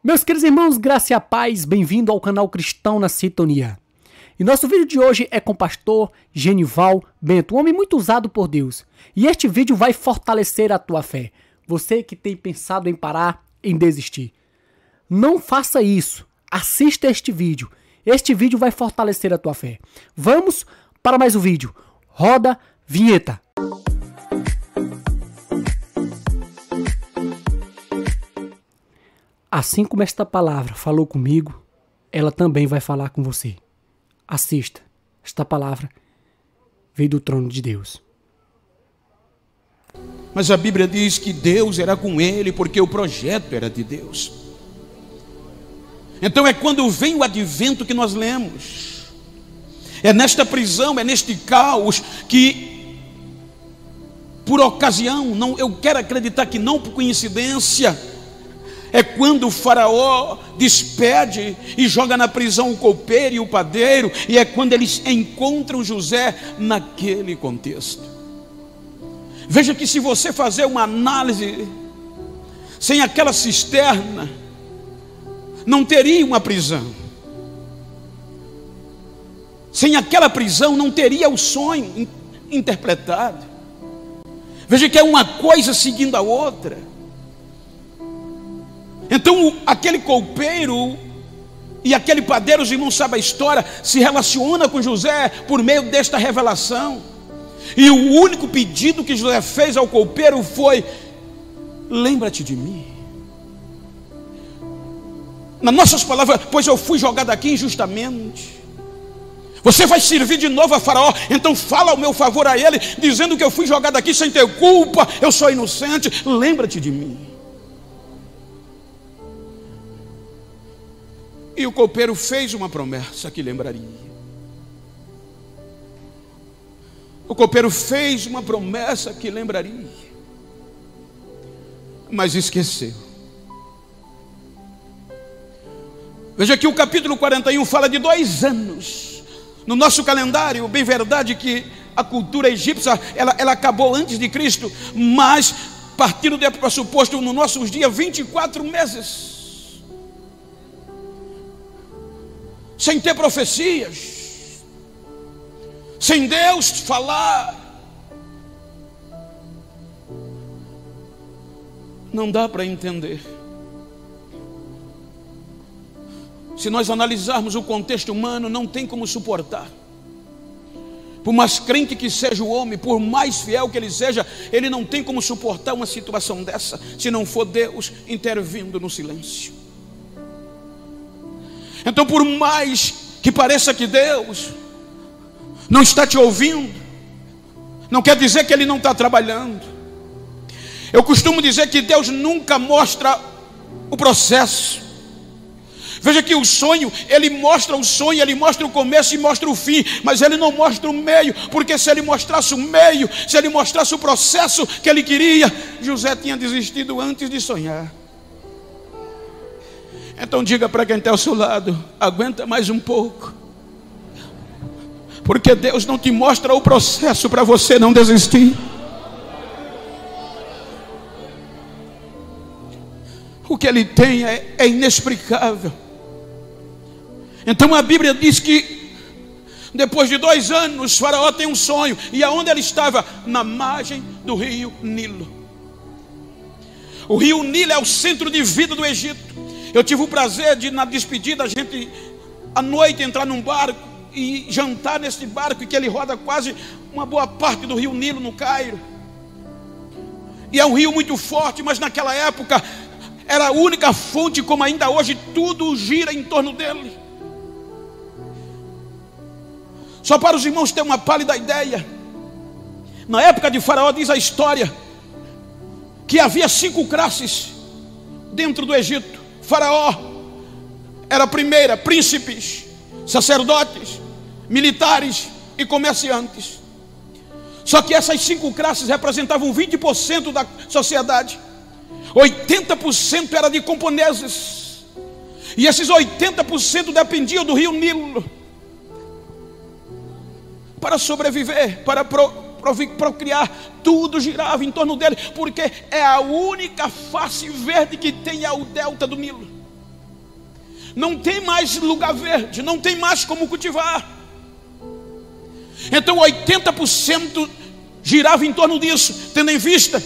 Meus queridos irmãos, graça e a paz, bem-vindo ao canal Cristão na Sintonia. E nosso vídeo de hoje é com o pastor Genival Bento, um homem muito usado por Deus. E este vídeo vai fortalecer a tua fé. Você que tem pensado em parar, em desistir. Não faça isso. Assista este vídeo. Este vídeo vai fortalecer a tua fé. Vamos para mais um vídeo. Roda vinheta. Assim como esta palavra falou comigo, ela também vai falar com você. Assista. Esta palavra veio do trono de Deus. Mas a Bíblia diz que Deus era com ele porque o projeto era de Deus. Então é quando vem o advento que nós lemos. É nesta prisão, é neste caos que, por ocasião, eu quero acreditar que não por coincidência, é quando o faraó despede e joga na prisão o copeiro e o padeiro, e é quando eles encontram José naquele contexto. Veja que se você fazer uma análise, sem aquela cisterna, não teria uma prisão. Sem aquela prisão não teria o sonho interpretado. Veja que é uma coisa seguindo a outra. Então aquele copeiro e aquele padeiro, os irmãos sabem a história, se relaciona com José por meio desta revelação. E o único pedido que José fez ao copeiro foi: lembra-te de mim. Nas nossas palavras, pois eu fui jogado aqui injustamente. Você vai servir de novo a faraó, então fala ao meu favor a ele, dizendo que eu fui jogado aqui sem ter culpa, eu sou inocente, lembra-te de mim. E o copeiro fez uma promessa que lembraria. O copeiro fez uma promessa que lembraria, mas esqueceu. Veja que o capítulo 41 fala de 2 anos. No nosso calendário, bem verdade que a cultura egípcia ela acabou antes de Cristo, mas partindo do pressuposto nos nossos dias 24 meses. Sem ter profecias, sem Deus falar, não dá para entender. Se nós analisarmos o contexto humano, não tem como suportar. Por mais crente que seja o homem, por mais fiel que ele seja, ele não tem como suportar uma situação dessa, se não for Deus intervindo no silêncio. Então, por mais que pareça que Deus não está te ouvindo, não quer dizer que Ele não está trabalhando. Eu costumo dizer que Deus nunca mostra o processo. Veja que o sonho, Ele mostra o sonho, Ele mostra o começo e mostra o fim, mas Ele não mostra o meio, porque se Ele mostrasse o meio, se Ele mostrasse o processo que Ele queria, José tinha desistido antes de sonhar. Então diga para quem está ao seu lado: aguenta mais um pouco, porque Deus não te mostra o processo para você não desistir. O que Ele tem é inexplicável. Então a Bíblia diz que depois de 2 anos, Faraó tem um sonho. E aonde ele estava? Na margem do rio Nilo. O rio Nilo é o centro de vida do Egito. Eu tive o prazer de, na despedida, a gente à noite entrar num barco e jantar nesse barco, que ele roda quase uma boa parte do rio Nilo no Cairo. E é um rio muito forte, mas naquela época era a única fonte, como ainda hoje, tudo gira em torno dele. Só para os irmãos terem uma pálida ideia, na época de Faraó, diz a história que havia 5 classes dentro do Egito. Faraó era a primeira: príncipes, sacerdotes, militares e comerciantes. Só que essas 5 classes representavam 20% da sociedade. 80% era de camponeses. E esses 80% dependiam do rio Nilo para sobreviver, para procriar. Tudo girava em torno dele, porque é a única face verde que tem, é o delta do Nilo. não tem mais lugar verde, não tem mais como cultivar. Então 80% girava em torno disso, tendo em vista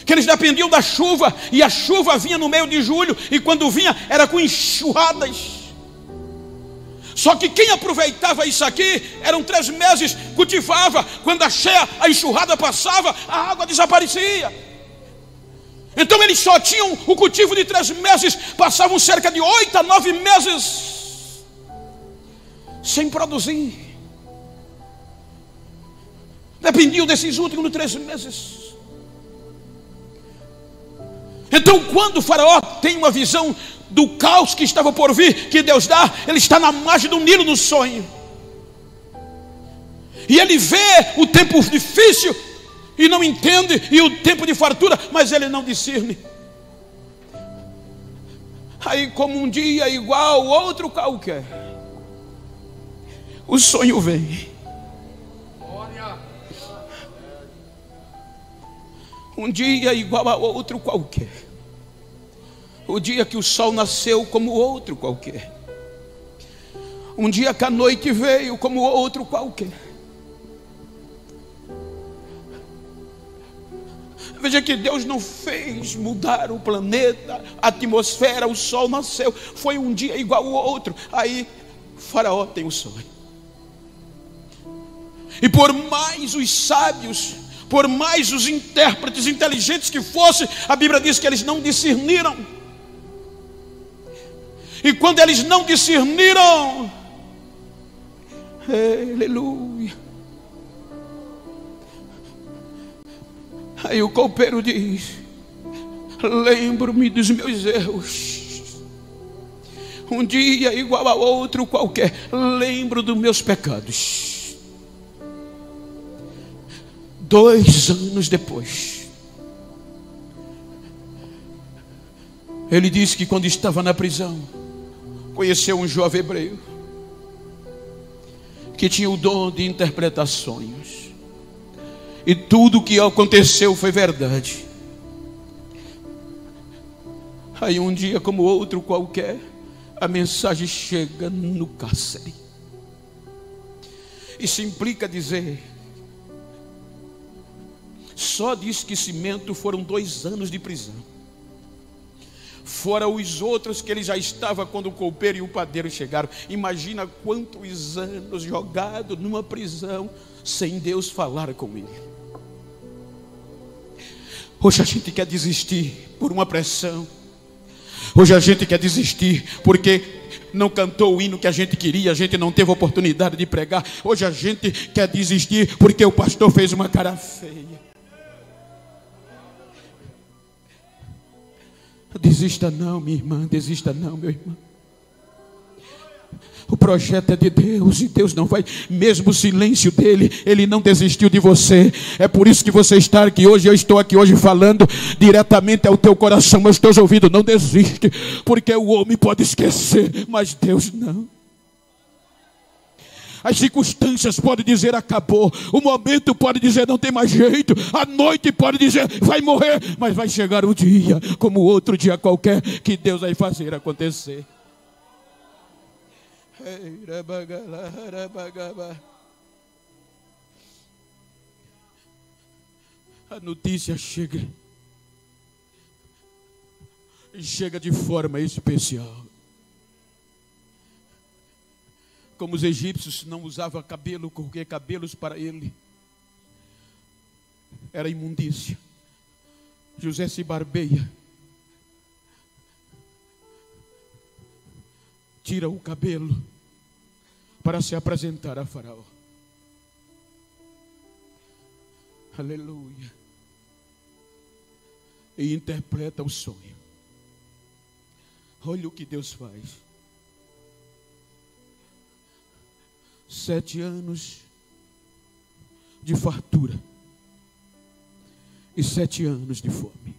que eles dependiam da chuva, e a chuva vinha no meio de julho, e quando vinha era com enxurradas. Só que quem aproveitava isso aqui, eram 3 meses, cultivava. Quando a enxurrada passava, a água desaparecia. Então eles só tinham o cultivo de 3 meses, passavam cerca de 8 a 9 meses sem produzir. Dependiam desses últimos 3 meses. Então quando o faraó tem uma visão do caos que estava por vir, que Deus dá, ele está na margem do Nilo no sonho, e ele vê o tempo difícil e não entende, e o tempo de fartura, mas ele não discerne. Aí, como um dia igual outro qualquer, o sonho vem. Um dia igual a outro qualquer. O dia que o sol nasceu como outro qualquer. Um dia que a noite veio como outro qualquer. Veja que Deus não fez mudar o planeta, a atmosfera, o sol nasceu. Foi um dia igual ao outro. Aí Faraó tem o sonho. E por mais os sábios, por mais os intérpretes inteligentes que fossem, a Bíblia diz que eles não discerniram. E quando eles não discerniram, aleluia, aí o copeiro diz: lembro-me dos meus erros. Um dia igual a outro qualquer, lembro dos meus pecados. 2 anos depois, ele disse que quando estava na prisão, conheceu um jovem hebreu que tinha o dom de interpretar sonhos, e tudo o que aconteceu foi verdade. Aí um dia como outro qualquer, a mensagem chega no cárcere. Isso implica dizer, só de esquecimento foram 2 anos de prisão, fora os outros que ele já estava quando o copeiro e o padeiro chegaram. Imagina quantos anos jogado numa prisão sem Deus falar com ele. Hoje a gente quer desistir por uma pressão. Hoje a gente quer desistir porque não cantou o hino que a gente queria, a gente não teve oportunidade de pregar. Hoje a gente quer desistir porque o pastor fez uma cara feia. Desista não, minha irmã, desista não, meu irmão. O projeto é de Deus, e Deus não vai, mesmo o silêncio dele, ele não desistiu de você. É por isso que você está aqui hoje, eu estou aqui hoje falando diretamente ao teu coração, meus teus ouvidos. Não desiste, porque o homem pode esquecer, mas Deus não. As circunstâncias podem dizer acabou, o momento pode dizer não tem mais jeito, a noite pode dizer vai morrer, mas vai chegar um dia, como outro dia qualquer, que Deus vai fazer acontecer. A notícia chega de forma especial. Como os egípcios não usavam cabelo, porque cabelos para ele era imundícia, José se barbeia, tira o cabelo para se apresentar a Faraó. Aleluia. E interpreta o sonho. Olha o que Deus faz. 7 anos de fartura e 7 anos de fome.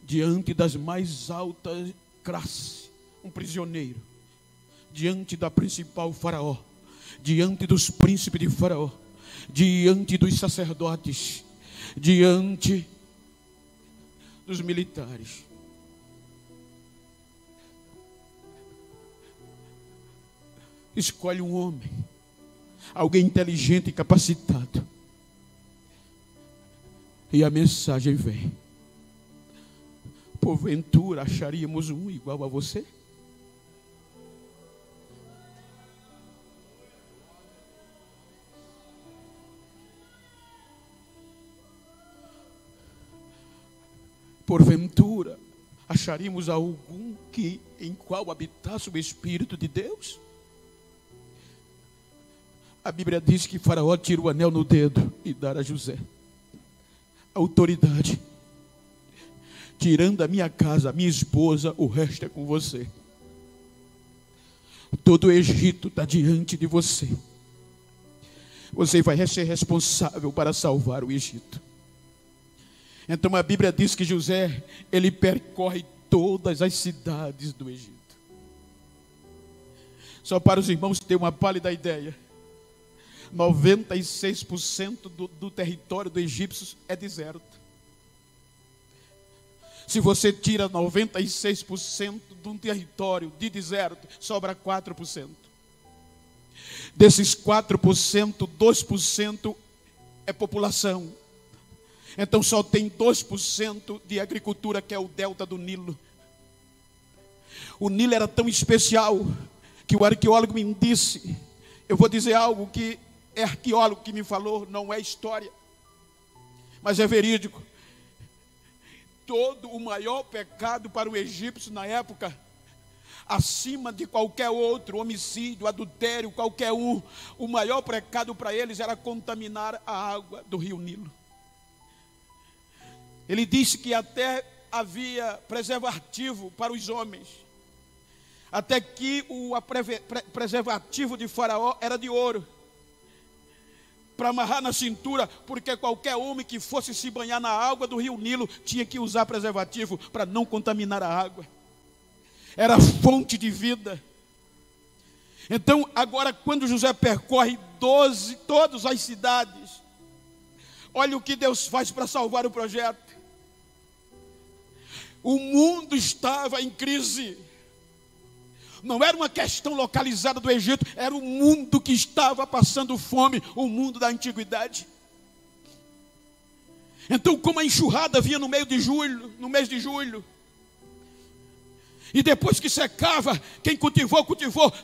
Diante das mais altas classes, um prisioneiro, diante da principal Faraó, diante dos príncipes de Faraó, diante dos sacerdotes, diante dos militares. escolhe um homem, alguém inteligente e capacitado. E a mensagem vem: porventura acharíamos um igual a você? Porventura acharíamos algum em qual habitasse o Espírito de Deus? A Bíblia diz que Faraó tira o anel no dedo e dá a José autoridade. Tirando a minha casa, a minha esposa, o resto é com você. Todo o Egito está diante de você. Você vai ser responsável para salvar o Egito. Então a Bíblia diz que José, ele percorre todas as cidades do Egito. Só para os irmãos terem uma pálida ideia, 96% do território do egípcio é deserto. Se você tira 96% de um território de deserto, sobra 4%. Desses 4%, 2% é população. Então só tem 2% de agricultura, que é o delta do Nilo. O Nilo era tão especial que o arqueólogo me disse, eu vou dizer algo que é arqueólogo que me falou, não é história, mas é verídico. Todo o maior pecado para o egípcio na época, acima de qualquer outro, homicídio, adultério, qualquer um, o maior pecado para eles era contaminar a água do rio Nilo. Ele disse que até havia preservativo para os homens, até que o preservativo de Faraó era de ouro, para amarrar na cintura, porque qualquer homem que fosse se banhar na água do rio Nilo tinha que usar preservativo para não contaminar a água. Era fonte de vida. Então agora, quando José percorre todas as cidades, olha o que Deus faz para salvar o projeto. O mundo estava em crise. Não era uma questão localizada do Egito, era o mundo que estava passando fome, o mundo da antiguidade. Então, como a enxurrada vinha no mês de julho, e depois que secava, quem cultivou,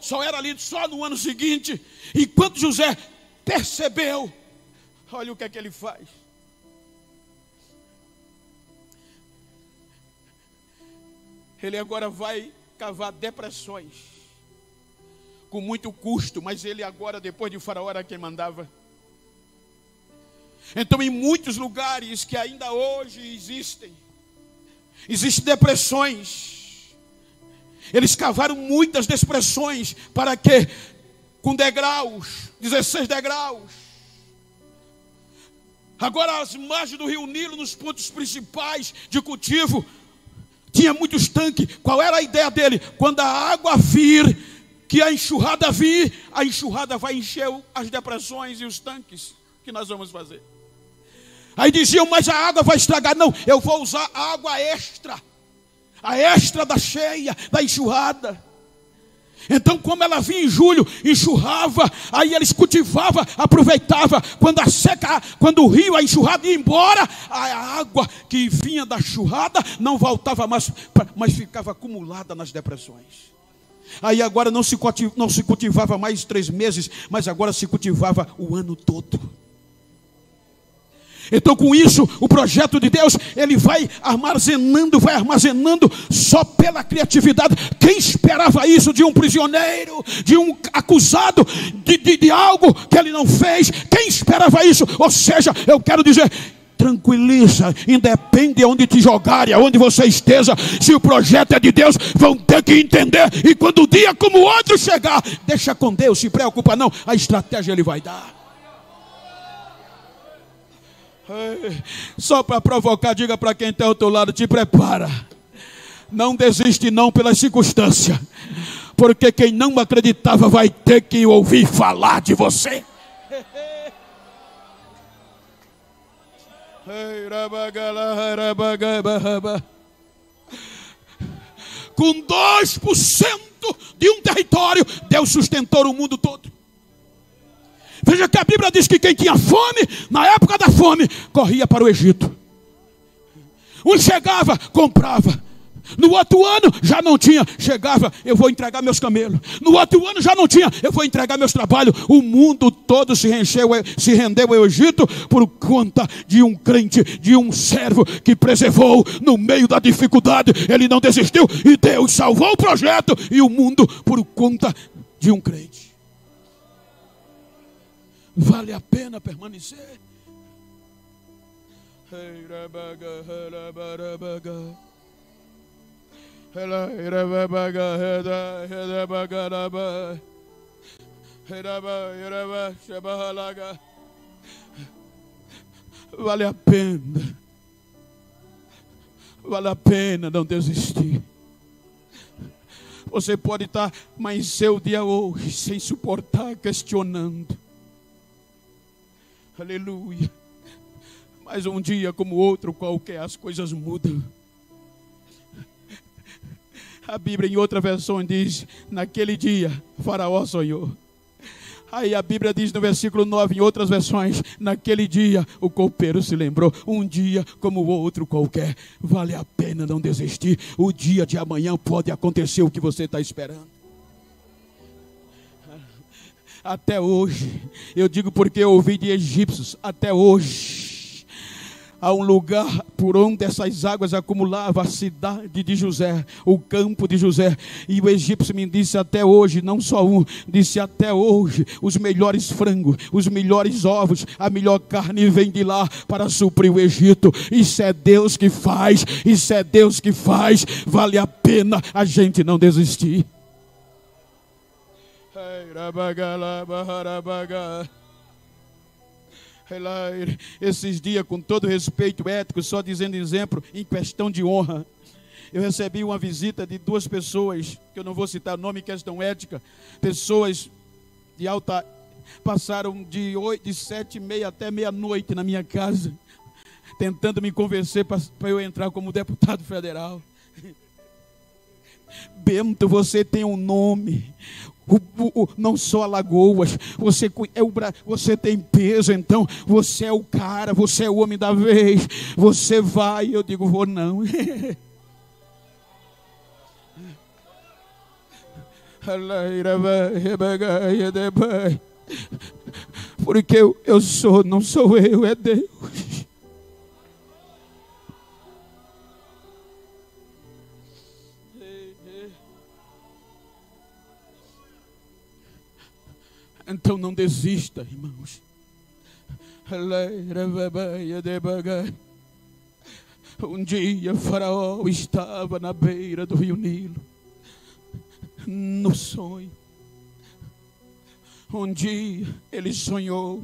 só era lido só no ano seguinte. E quando José percebeu, olha o que é que ele faz. Ele agora vai cavar depressões, com muito custo, mas ele agora, depois de Faraó, era quem mandava. Então, em muitos lugares que ainda hoje existem depressões. Eles cavaram muitas depressões, para que, com degraus, 16 degraus. Agora, as margens do rio Nilo, nos pontos principais de cultivo, tinha muitos tanques. Qual era a ideia dele? Quando a água vir, que a enxurrada vir, a enxurrada vai encher as depressões e os tanques que nós vamos fazer. Aí diziam, mas a água vai estragar. Não, eu vou usar a água extra, a extra da cheia, da enxurrada. Então, como ela vinha em julho, enxurrava, aí eles cultivavam, aproveitavam. Quando o rio, a enxurrada ia embora, a água que vinha da enxurrada não voltava mais, mas ficava acumulada nas depressões. Aí agora não se cultivava mais 3 meses, mas agora se cultivava o ano todo. Então, com isso, o projeto de Deus, ele vai armazenando só pela criatividade. Quem esperava isso de um prisioneiro, de um acusado de algo que ele não fez? Quem esperava isso? Ou seja, eu quero dizer, tranquiliza, independe de onde te jogarem, aonde você esteja, se o projeto é de Deus, vão ter que entender. E quando o dia como o outro chegar, deixa com Deus, se preocupa não, a estratégia ele vai dar. Só para provocar, diga para quem está ao teu lado, te prepara. Não desiste não pelas circunstâncias, porque quem não acreditava vai ter que ouvir falar de você. Com 2% dentro de um território, Deus sustentou o mundo todo. Veja que a Bíblia diz que quem tinha fome, na época da fome, corria para o Egito. Um chegava, comprava. No outro ano já não tinha, chegava, eu vou entregar meus camelos. No outro ano já não tinha, eu vou entregar meus trabalhos. O mundo todo se rendeu ao Egito por conta de um crente, de um servo que preservou no meio da dificuldade. Ele não desistiu e Deus salvou o projeto e o mundo por conta de um crente. Vale a pena permanecer. Vale a pena. Vale a pena não desistir. Você pode estar mais seu dia hoje sem suportar, questionando. Aleluia. Mas um dia como outro qualquer as coisas mudam. A Bíblia em outra versão diz, naquele dia Faraó sonhou. Aí a Bíblia diz no versículo 9, em outras versões, naquele dia o copeiro se lembrou. Um dia como o outro qualquer, vale a pena não desistir. O dia de amanhã pode acontecer o que você está esperando. Até hoje, eu digo porque eu ouvi de egípcios, até hoje, há um lugar por onde essas águas acumulavam a cidade de José, o campo de José. E o egípcio me disse até hoje, não só um, disse até hoje, os melhores frangos, os melhores ovos, a melhor carne vem de lá para suprir o Egito. Isso é Deus que faz, isso é Deus que faz. Vale a pena a gente não desistir. Esses dias, com todo respeito ético, só dizendo exemplo, em questão de honra, eu recebi uma visita de duas pessoas, que eu não vou citar nome em questão ética, pessoas de alta, passaram de 7h30 até meia-noite na minha casa, tentando me convencer para eu entrar como deputado federal. Bento, você tem um nome, não só Alagoas, você tem peso, então você é o cara, você é o homem da vez, você vai. Eu digo, vou não. Porque eu sou, não sou eu, é Deus. Então não desista, irmãos. Um dia Faraó estava na beira do rio Nilo, no sonho. Um dia ele sonhou,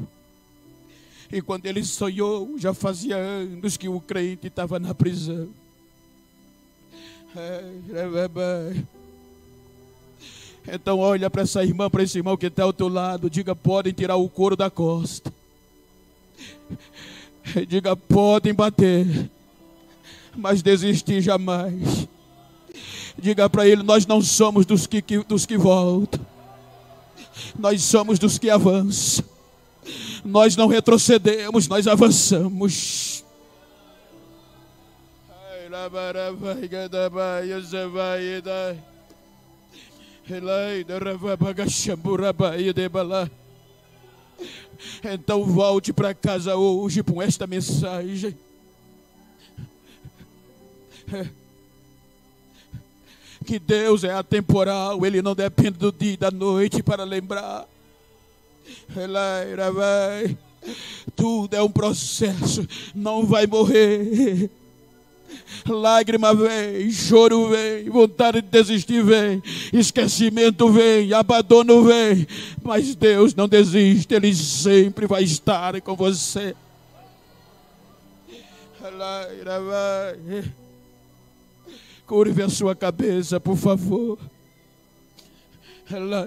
e quando ele sonhou, já fazia anos que o crente estava na prisão. Então olha para essa irmã, para esse irmão que está ao teu lado, diga, podem tirar o couro da costa. Diga, podem bater, mas desistir jamais. Diga para ele, nós não somos dos que voltam. Nós somos dos que avançam. Nós não retrocedemos, nós avançamos. Então volte para casa hoje com esta mensagem. Que Deus é atemporal, Ele não depende do dia e da noite para lembrar. Tudo é um processo, não vai morrer. Lágrima vem, choro vem, vontade de desistir vem, esquecimento vem, abandono vem, mas Deus não desiste, Ele sempre vai estar com você. Curve a sua cabeça, por favor.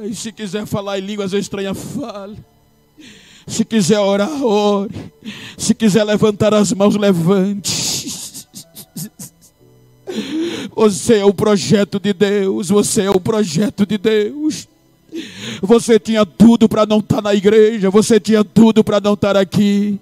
E se quiser falar em línguas estranhas, fale. Se quiser orar, ore. Se quiser levantar as mãos, levante. Você é o projeto de Deus, você é o projeto de Deus. Você tinha tudo para não estar na igreja, você tinha tudo para não estar aqui.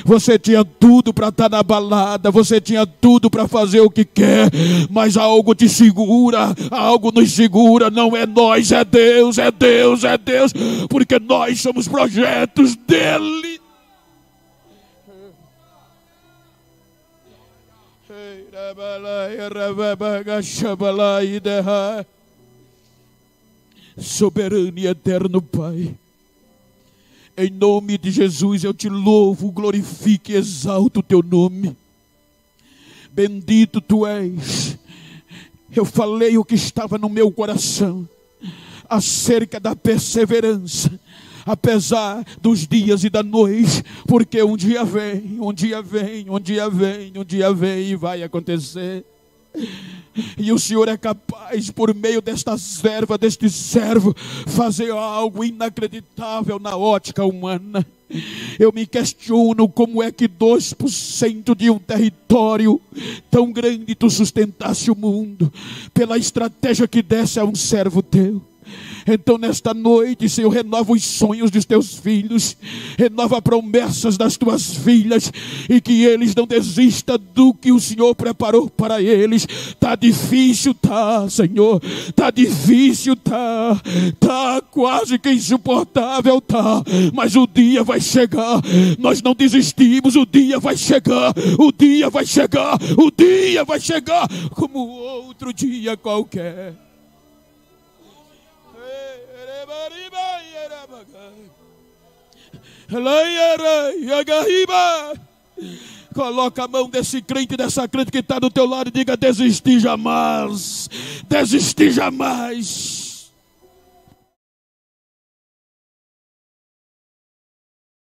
Você tinha tudo para estar na balada, você tinha tudo para fazer o que quer, mas algo te segura, algo nos segura. Não é nós, é Deus, é Deus, é Deus, porque nós somos projetos dele. Soberano e eterno Pai, em nome de Jesus eu te louvo, glorifico e exalto o teu nome. Bendito tu és. Eu falei o que estava no meu coração acerca da perseverança, apesar dos dias e da noite, porque um dia vem, um dia vem, um dia vem, um dia vem e vai acontecer. E o Senhor é capaz, por meio desta serva, deste servo, fazer algo inacreditável na ótica humana. Eu me questiono como é que 2% de um território tão grande tu sustentasse o mundo, pela estratégia que desse a um servo teu. Então nesta noite, Senhor, renova os sonhos dos teus filhos, renova promessas das tuas filhas, e que eles não desistam do que o Senhor preparou para eles. Tá difícil, tá, Senhor, tá difícil, tá quase que insuportável, tá, mas o dia vai chegar. Nós não desistimos, o dia vai chegar, o dia vai chegar, o dia vai chegar como outro dia qualquer. Coloca a mão desse crente, dessa crente que está do teu lado, e diga: desistir jamais, desistir jamais.